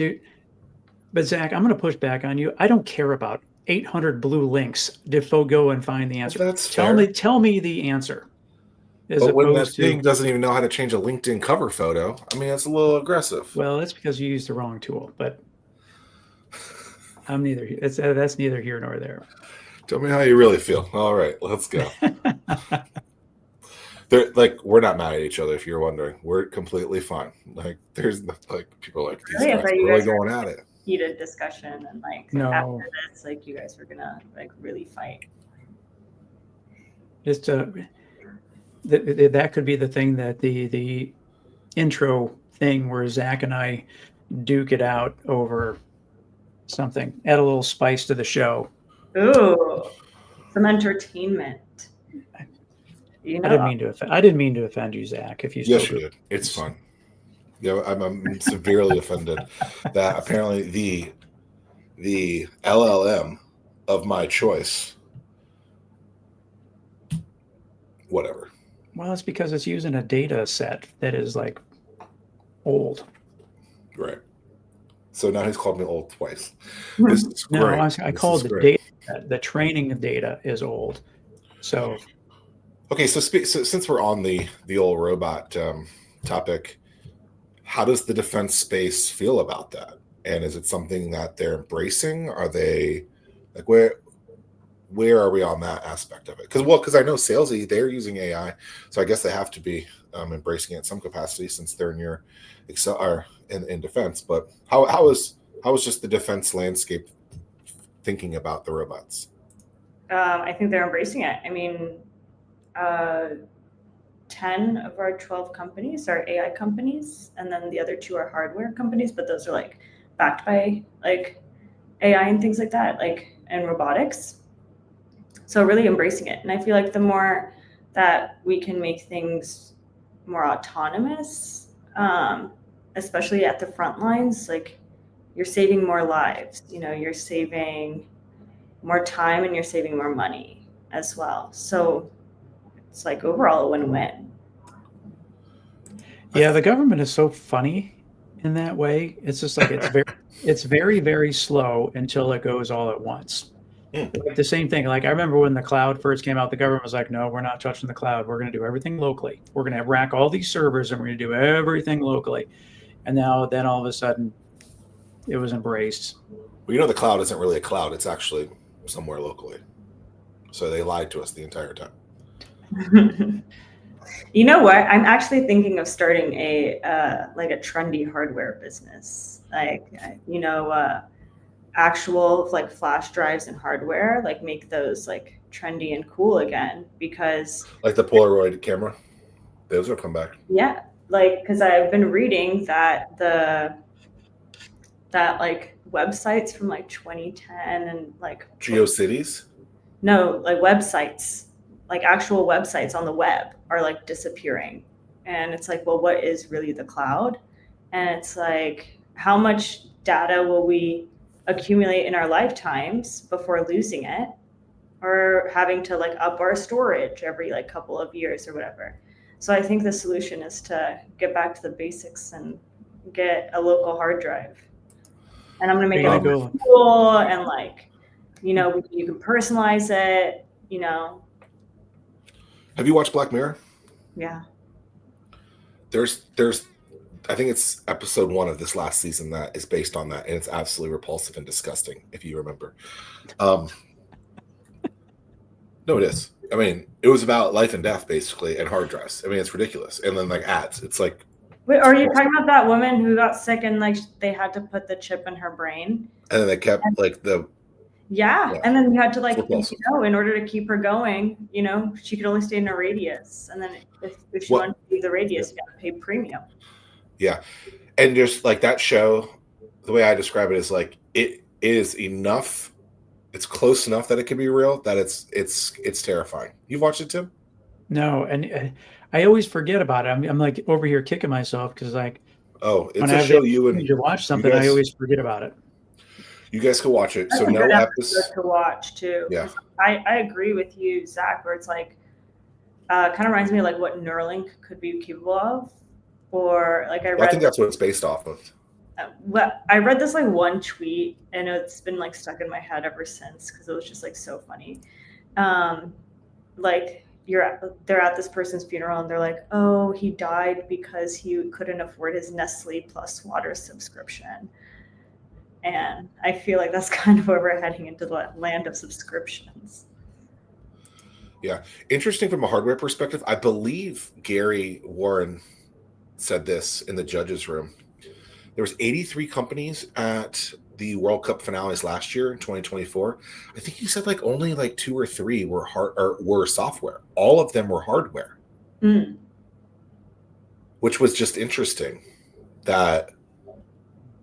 Zach, I'm going to push back on you. I don't care about 800 blue links to go and find the answer. Well, that's fair. Tell me the answer. But when that thing doesn't even know how to change a LinkedIn cover photo, I mean, it's a little aggressive. Well, that's because you used the wrong tool. But that's neither here nor there. Tell me how you really feel. All right, let's go. We're not mad at each other. If you're wondering, we're completely fine. Like, there's like people like these guys really going at it. Heated discussion and like after this, like you guys were gonna like really fight. Just that could be the thing, that the intro thing where Zach and I duke it out over something, add a little spice to the show. Ooh, some entertainment. I didn't mean to offend you, Zach. If you yes, you did. It's fun. Yeah, I'm severely offended that apparently the LLM of my choice, whatever. Well, it's because it's using a data set that is like old. Right. So now he's called me old twice. This is No, great. I This call is it the great. data. The training of data is old. So Okay, so since we're on the old robot topic, how does the defense space feel about that? And is it something that they're embracing? Are they like where are we on that aspect of it? Because I know salesy, they're using AI, so I guess they have to be embracing it in some capacity since they're in your Excel or in defense. But how is just the defense landscape thinking about the robots? I think they're embracing it. I mean, 10 of our 12 companies are AI companies, and then the other 2 are hardware companies, but those are like backed by like AI and things like that, like and robotics. So really embracing it. And I feel like the more that we can make things more autonomous, especially at the front lines, like you're saving more lives, you're saving more time and you're saving more money as well. So it's like overall a win-win. yeah, the government is so funny in that way. It's just like it's very, very slow until it goes all at once. Like the same thing. Like I remember when the cloud first came out, the government was like, no, we're not touching the cloud. We're going to do everything locally. We're going to rack all these servers and we're going to do everything locally. And now then all of a sudden it was embraced. Well, the cloud isn't really a cloud. It's actually somewhere locally. So they lied to us the entire time. You know what? I'm actually thinking of starting a trendy hardware business, actual like flash drives and hardware, like make those like trendy and cool again, because like the Polaroid camera, those will come back. Yeah, like because I've been reading that like websites from like 2010 and like GeoCities. No, like websites, like actual websites on the web are like disappearing. And it's like, well, what is really the cloud? And it's like, how much data will we accumulate in our lifetimes before losing it or having to like up our storage every like couple of years or whatever? So I think the solution is to get back to the basics and get a local hard drive. And I'm going to make it cool and like, you can personalize it, Have you watched Black Mirror? Yeah. There's I think it's episode 1 of this last season that is based on that, and it's absolutely repulsive and disgusting, if you remember. No, it is. I mean, it was about life and death, basically, and hard drives. I mean, it's ridiculous. And then, like, ads. It's like... Wait, are you talking about that woman who got sick and, like, they had to put the chip in her brain? And then they kept, like, the... Yeah, and then you had to, like, in order to keep her going, she could only stay in a radius. And then if she wanted to leave the radius, you got to pay premium. Yeah. And just, like, that show, the way I describe it is, like, it is enough... It's close enough that it can be real that it's terrifying. You've watched it, Tim? No, and I always forget about it. I'm like over here kicking myself because like, it's a show you and you watch something, I always forget about it. You guys can watch it. That's so a no good episode to watch too. Yeah, I agree with you, Zach. Where it's like, kind of reminds me of like what Neuralink could be capable of, or like I think that's what it's based off of. I read this like one tweet and it's been like stuck in my head ever since because it was just like so funny. Like they're at this person's funeral and they're like, oh, he died because he couldn't afford his Nestle Plus water subscription. And I feel like that's kind of where we're heading, into the land of subscriptions. Yeah. Interesting from a hardware perspective. I believe Gary Warren said this in the judges' room. There was 83 companies at the World Cup finales last year in 2024. I think he said like only like 2 or 3 were software. All of them were hardware. Which was just interesting that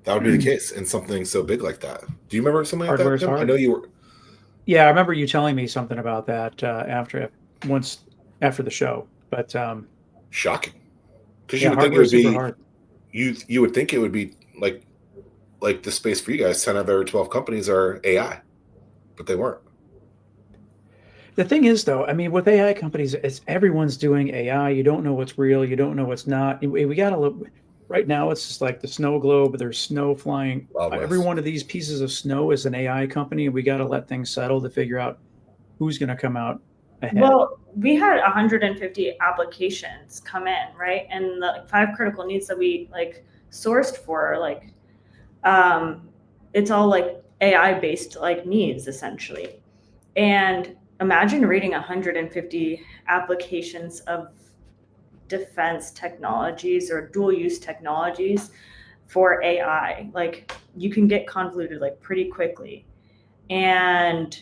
would be the case in something so big like that. Do you remember something like that? I know you were. Yeah, I remember you telling me something about that after the show. But shocking, because you would think it would be hard. You would think it would be like the space for you guys. 10 of every 12 companies are AI, but they weren't. The thing is, though, I mean, with AI companies, everyone's doing AI. You don't know what's real. You don't know what's not. We got to look. right now it's just like the snow globe. There's snow flying. Wild Every West. one of these pieces of snow is an AI company. We got to let things settle to figure out who's going to come out ahead. Well, we had 150 applications come in, right? And the 5 critical needs that we like sourced for, like, it's all like AI based like needs essentially. And imagine reading 150 applications of defense technologies or dual use technologies for AI. Like, you can get convoluted like pretty quickly. And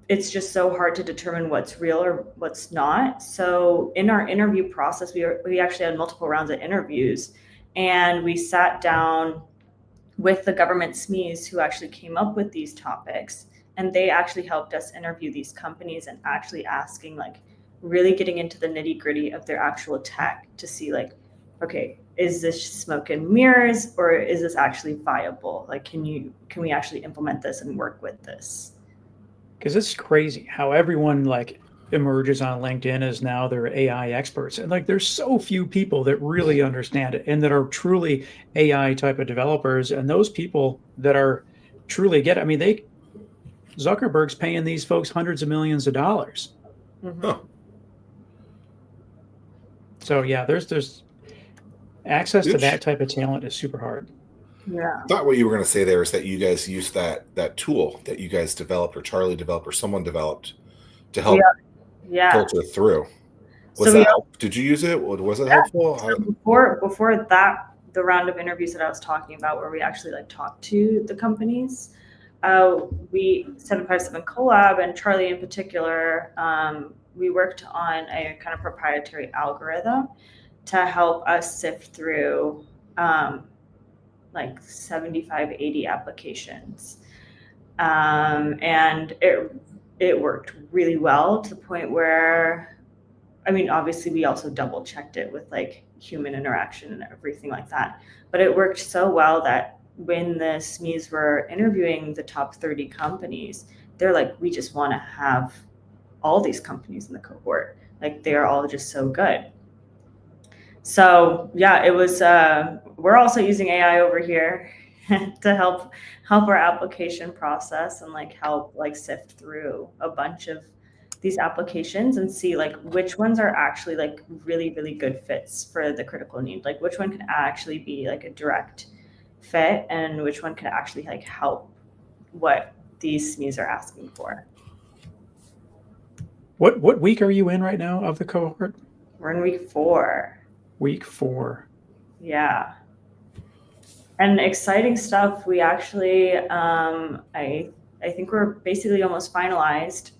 it's just so hard to determine what's real or what's not. So in our interview process, we actually had multiple rounds of interviews, and we sat down with the government SMEs who actually came up with these topics, and they actually helped us interview these companies and actually asking, like, really getting into the nitty gritty of their actual tech to see, like, okay, is this smoke and mirrors, or is this actually viable? Like, can we actually implement this and work with this? Because it's crazy how everyone like emerges on LinkedIn as now they're AI experts. And like there's so few people that really understand it and that are truly AI type of developers. And those people that are truly I mean, Zuckerberg's paying these folks hundreds of millions of dollars. Huh. So yeah, there's access to that type of talent is super hard. Yeah. I thought what you were going to say there is that you guys used that tool that you guys developed, or Charlie developed, or someone developed to help filter through. Did you use it? Was it helpful? So before that, the round of interviews that I was talking about, where we actually like talked to the companies, we 757 collab, and Charlie in particular, we worked on a kind of proprietary algorithm to help us sift through like 75, 80 applications. And it worked really well, to the point where, I mean, obviously we also double checked it with like human interaction and everything like that. But it worked so well that when the SMEs were interviewing the top 30 companies, they're like, we just want to have all these companies in the cohort. Like, they're all just so good. So yeah, it was, we're also using AI over here to help our application process and like help like sift through a bunch of these applications and see like which ones are actually like really, really good fits for the critical need. Like, which one can actually be like a direct fit, and which one can actually like help what these SMEs are asking for. What week are you in right now of the cohort? We're in week 4. Week 4. Yeah. And exciting stuff. We actually, I think we're basically almost finalized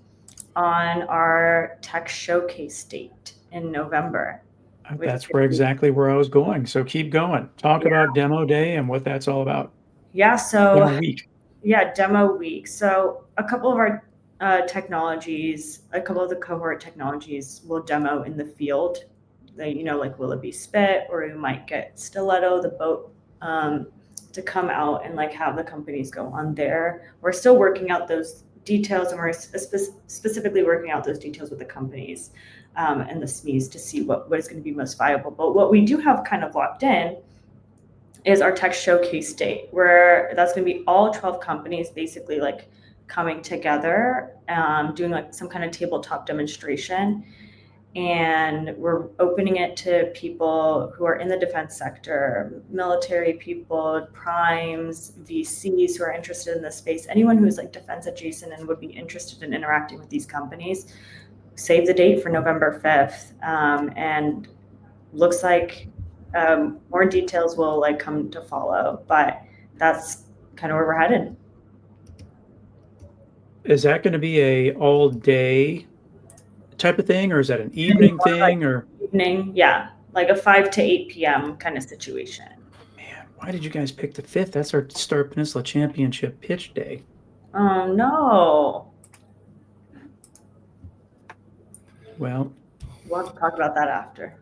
on our tech showcase date in November. That's exactly where I was going. So keep going. Talk about demo day and what that's all about. Yeah. So demo week. Yeah, demo week. So a couple of our technologies, a couple of the cohort technologies will demo in the field. They, like, will it be Spit, or we might get Stiletto, the boat, to come out and like have the companies go on there. We're still working out those details, and we're specifically working out those details with the companies and the SMEs to see what is going to be most viable. But what we do have kind of locked in is our tech showcase date, where that's going to be all 12 companies basically like coming together, doing like some kind of tabletop demonstration. And we're opening it to people who are in the defense sector, military people, primes, VCs who are interested in this space, anyone who's like defense adjacent and would be interested in interacting with these companies. Save the date for November 5th. And looks like more details will like come to follow, but that's kind of where we're headed. Is that going to be a all day type of thing, or is that an evening thing? Like or evening, yeah, like a 5 to 8 p.m. kind of situation. Man, why did you guys pick the 5th? That's our Star Peninsula Championship pitch day. Oh no. Well, we'll have to talk about that after.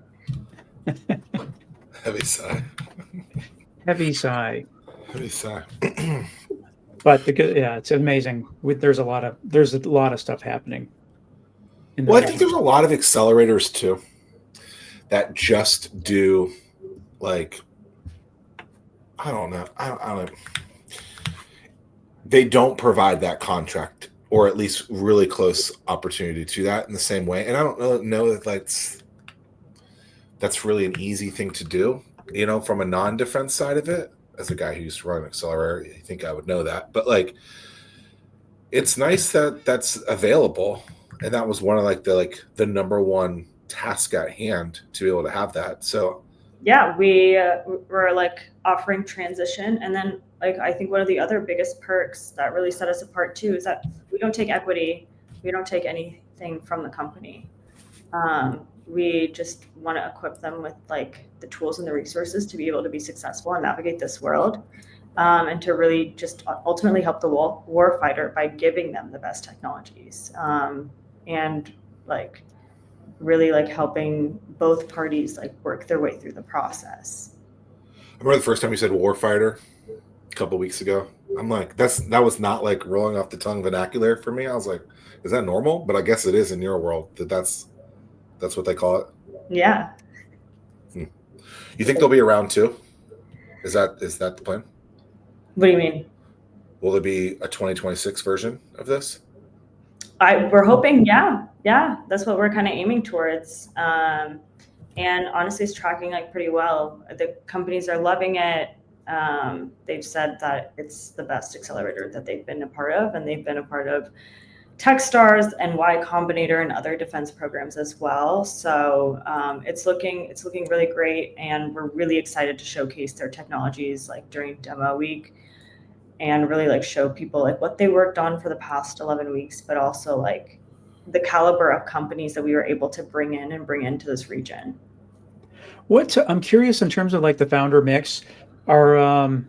Heavy sigh. Heavy sigh. Heavy sigh. But it's amazing. There's a lot of stuff happening. Well, I think there's a lot of accelerators too that just do like I don't know. I don't. They don't provide that contract, or at least really close opportunity to that in the same way. And I don't know that that's really an easy thing to do. You know, from a non-defense side of it, as a guy who used to run an accelerator, I think I would know that. But like, it's nice that that's available, and that was one of the number one task at hand to be able to have that. So yeah, we're like offering transition, and then like I think one of the other biggest perks that really set us apart too is that we don't take equity, we don't take anything from the company. We just want to equip them with like the tools and the resources to be able to be successful and navigate this world, and to really just ultimately help the war fighter by giving them the best technologies, and like really like helping both parties like work their way through the process. I remember the first time you said warfighter a couple weeks ago. I'm like, that was not like rolling off the tongue vernacular for me. I was like, is that normal? But I guess it is in your world. That's what they call it. Yeah. You think they'll be around too? Is that the plan? What do you mean? Will there be a 2026 version of this? We're hoping, yeah, that's what we're kind of aiming towards. And honestly, it's tracking like pretty well. The companies are loving it. They've said that it's the best accelerator that they've been a part of, and they've been a part of Techstars and Y Combinator and other defense programs as well. So it's looking really great, and we're really excited to showcase their technologies like during demo week, and really like show people like what they worked on for the past 11 weeks, but also like the caliber of companies that we were able to bring into this region. I'm curious in terms of like the founder mix, are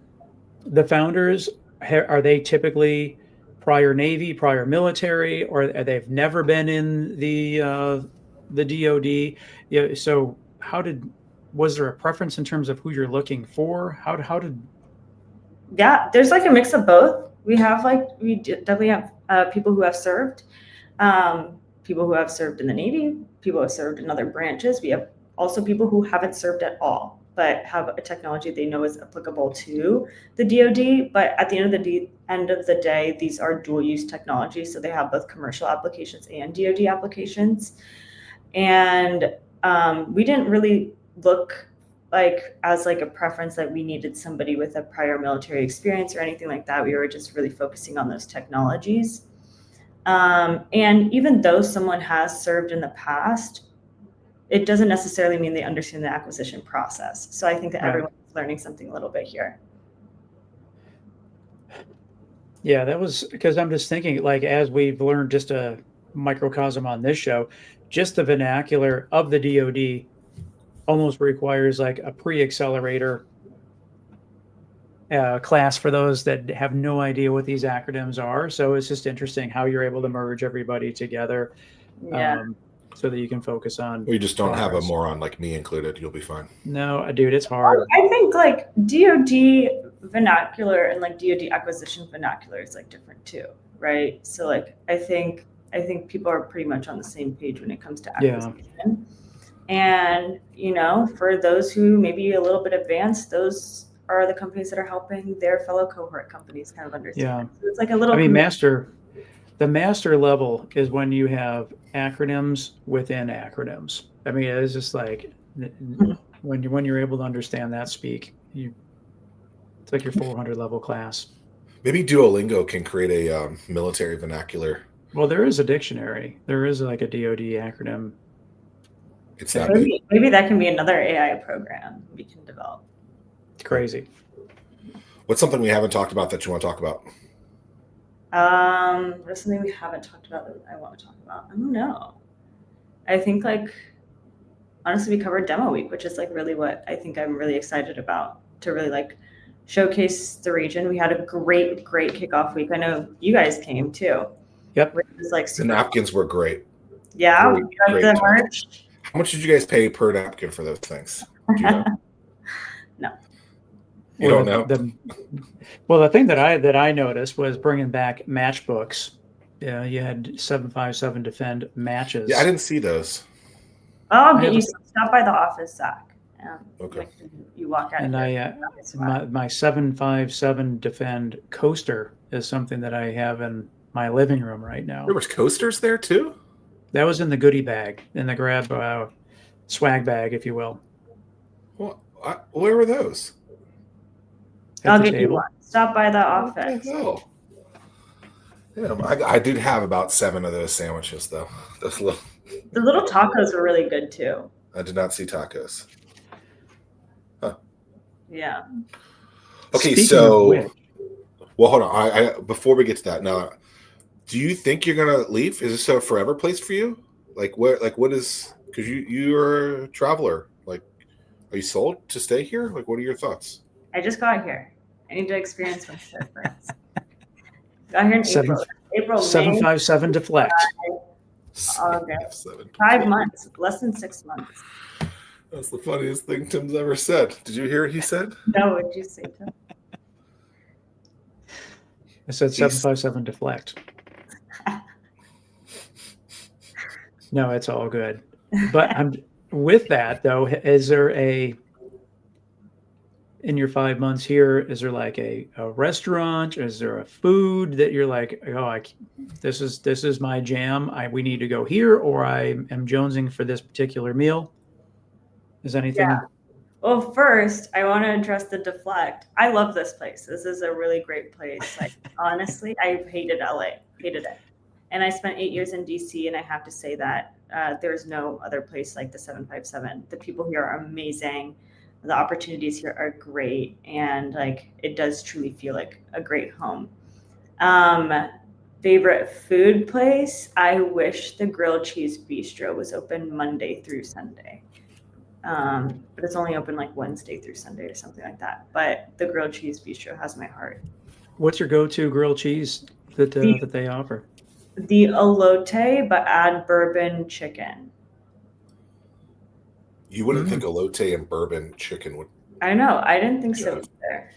the founders, are they typically prior Navy, prior military, or they've never been in the DoD? Yeah. So was there a preference in terms of who you're looking for? How did? Yeah, there's like a mix of both. We definitely have people who have served, people who have served in the Navy, people who have served in other branches. We have also people who haven't served at all, but have a technology they know is applicable to the DoD. But at the end of the day, these are dual use technologies, so they have both commercial applications and DoD applications. And we didn't really look like as like a preference that we needed somebody with a prior military experience or anything like that. We were just really focusing on those technologies. And even though someone has served in the past, it doesn't necessarily mean they understand the acquisition process. So I think that everyone's learning something a little bit here. Yeah, that was because I'm just thinking, like, as we've learned just a microcosm on this show, just the vernacular of the DoD almost requires like a pre-accelerator class for those that have no idea what these acronyms are. So it's just interesting how you're able to merge everybody together, so that you can focus on. Or you just don't have a moron like me included. You'll be fine. No, dude, it's hard. I think like DoD vernacular and like DoD acquisition vernacular is like different too, right? So like I think people are pretty much on the same page when it comes to acquisition. Yeah. And, you know, for those who may be a little bit advanced, those are the companies that are helping their fellow cohort companies kind of understand. Yeah. So it's like a little. I mean, the master level is when you have acronyms within acronyms. I mean, it's just like when you're able to understand that speak, it's like your 400 level class. Maybe Duolingo can create a military vernacular. Well, there is a dictionary. There is like a DoD acronym. It's that maybe that can be another AI program we can develop. It's crazy. What's something we haven't talked about that you want to talk about? There's something we haven't talked about that I want to talk about. I don't know. I think like honestly, we covered demo week, which is like really what I think I'm really excited about, to really like showcase the region. We had a great kickoff week. I know you guys came too. Yep. It was like the napkins were great. Yeah, great the merch. How much did you guys pay per napkin for those things? Do you know? No. You don't know? The thing that I noticed was bringing back matchbooks. Yeah, you had 757 Defend matches. Yeah, I didn't see those. Oh, you stop by the office, Zach, Okay. Like, you walk out And here, my 757 Defend coaster is something that I have in my living room right now. There was coasters there too? That was in the goodie bag, in the grab swag bag, if you will. Well, where were those? I'll At the get you table. one. Stop by the What the office. hell? Yeah, I did have about 7 of those sandwiches though. The little tacos were really good too. I did not see tacos. Huh. Yeah. Okay, Speaking so of which, well, hold on. I before we get to that, now, do you think you're gonna leave? Is this a forever place for you? Like what is? Because you're a traveler. Like, are you sold to stay here? Like, what are your thoughts? I just got here. I need to experience some shit first. Got here in Seven- April, May, 757 Deflect. August. 5 months, less than 6 months. That's the funniest thing Tim's ever said. Did you hear what he said? No, what'd you say, Tim? I said 757 Deflect. No, it's all good. But with that though, is there in your 5 months here, is there like a restaurant? Is there a food that you're like, oh, this is my jam. We need to go here, or I am jonesing for this particular meal? Is anything? Yeah. Well, first, I want to address the deflect. I love this place. This is a really great place. Like, honestly, I hated LA, hated it. And I spent 8 years in DC, and I have to say that there's no other place like the 757. The people here are amazing. The opportunities here are great, and like it does truly feel like a great home. Favorite food place? I wish the Grilled Cheese Bistro was open Monday through Sunday. But it's only open like Wednesday through Sunday or something like that. But the Grilled Cheese Bistro has my heart. What's your go-to grilled cheese that they offer? The elote, but add bourbon chicken. You wouldn't think elote and bourbon chicken would. I know. I didn't think so either.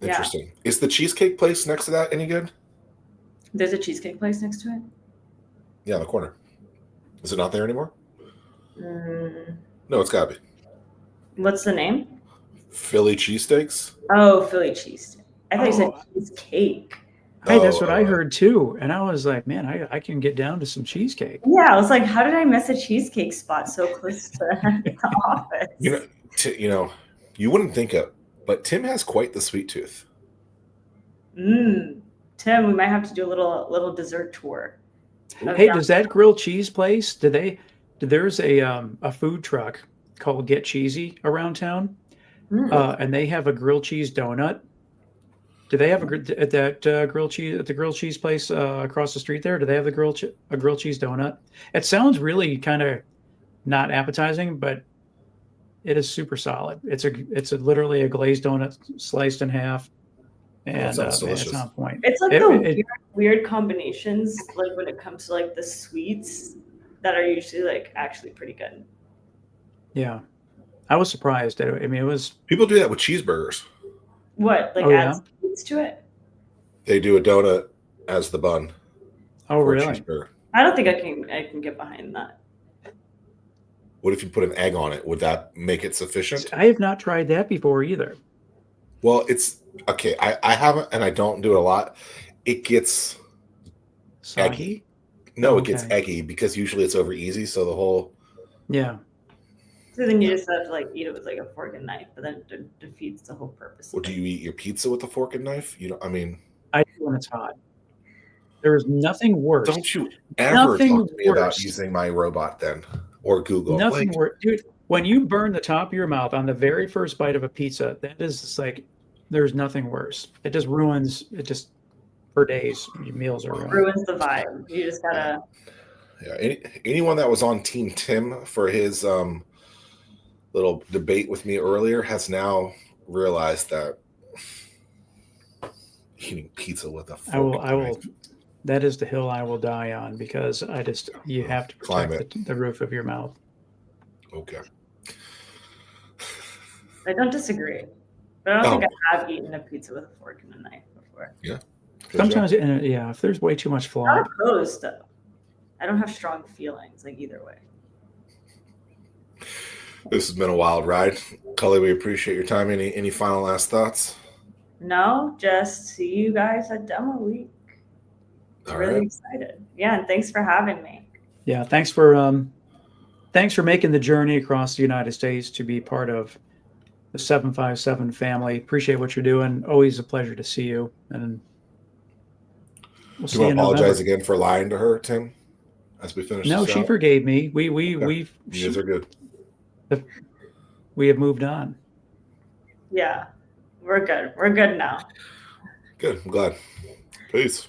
Interesting. Yeah. Is the cheesecake place next to that any good? There's a cheesecake place next to it? Yeah, in the corner. Is it not there anymore? No, it's got to be. What's the name? Philly cheesesteaks. Oh, Philly cheesesteak. I thought you said cheesecake. Hey, that's what I heard too. And I was like, man, I can get down to some cheesecake. Yeah, I was like, how did I miss a cheesecake spot so close to the office? You wouldn't think it, but Tim has quite the sweet tooth. Tim, we might have to do a little dessert tour. Hey, does that grilled cheese place? There's a food truck called Get Cheesy around town, and they have a grilled cheese donut. Do they have at the grilled cheese place across the street there? Do they have a grilled cheese donut? It sounds really kind of not appetizing, but it is super solid. It's literally a glazed donut sliced in half, and it's on point. It's like weird combinations, like when it comes to like the sweets that are usually like actually pretty good. Yeah, I was surprised. I mean, it was people do that with cheeseburgers. What, like add sweets to it? They do a donut as the bun. Oh, really? I don't think I can get behind that. What if you put an egg on it? Would that make it sufficient? I have not tried that before either. Well, it's okay. I haven't, and I don't do it a lot. It gets eggy. No, it gets eggy because usually it's over easy. So the whole So then you just have to like eat it with like a fork and knife, but then it defeats the whole purpose. Well, do you eat your pizza with a fork and knife? I mean, I do when it's hot. There is nothing worse. Don't you ever talk to me about using my robot then, or Google? Nothing worse, dude. When you burn the top of your mouth on the very first bite of a pizza, that is just like, there's nothing worse. It just ruins it. Just for days, your meals are ruined. Ruins the vibe. You just gotta. Yeah. Anyone that was on Team Tim for his little debate with me earlier has now realized that eating pizza with a fork. I will. That is the hill I will die on, because you have to protect the roof of your mouth. Okay. I don't disagree, but I don't think I have eaten a pizza with a fork and a knife before. Yeah. Sometimes, if there's way too much flour. Not opposed though. I don't have strong feelings like either way. This has been a wild ride. Kali, we appreciate your time. Any final last thoughts? No, just see you guys at Demo Week. All Really right. excited. Yeah, and thanks for having me. Yeah, thanks for making the journey across the United States to be part of the 757 family. Appreciate what you're doing. Always a pleasure to see you, and we'll Do see you you want to in November. apologize again for lying to her, Tim, as we finish No, this she out? forgave me. We You guys are good. we have moved on. Yeah, we're good. We're good now. Good. I'm glad. Peace.